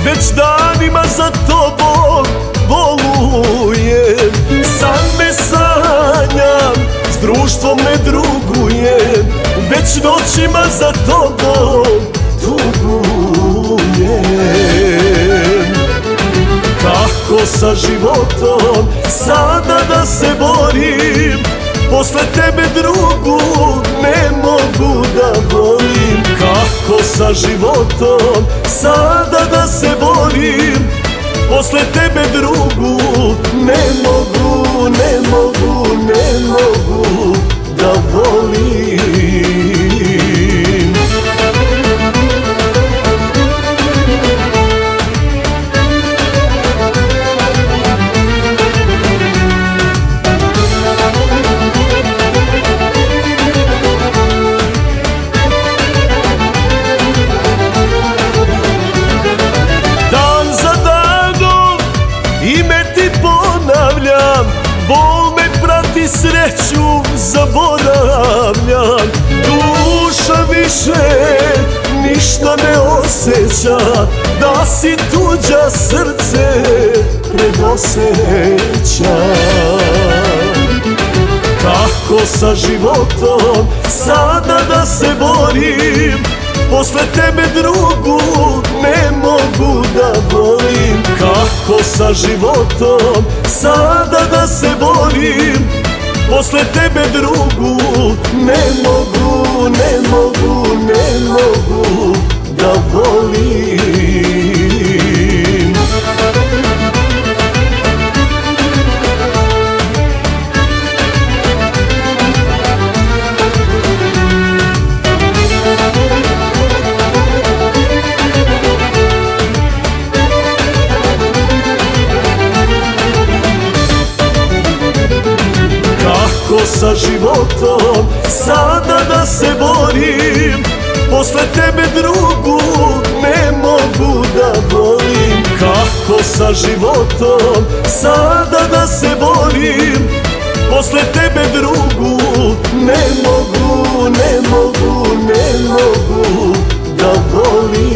već danima za tobom bolujem. San me sanjam, s društvom ne drugujem, već noćima za tobom tugujem. Kako sa životom sada da se borim, posle tebe drugu ne mogu da volim. Kako sa životom sada da se borim, posle tebe drugu ne mogu, ne mogu, ne mogu da volim. Bol me prati, sreću zaboravljam. Duša više ništa ne osjeća, da si tuđa srce predosjeća. Kako sa životom sada da se borim, posle tebe drugu ne mogu da volim. Kako sa životom sada da se borim, posle tebe drugu ne mogu, ne mogu, ne mogu da volim. Kako sa životom sada da se borim, posle tebe drugu ne mogu da volim. Kako sa životom sada da se borim, posle tebe drugu ne mogu, ne mogu, ne mogu da volim.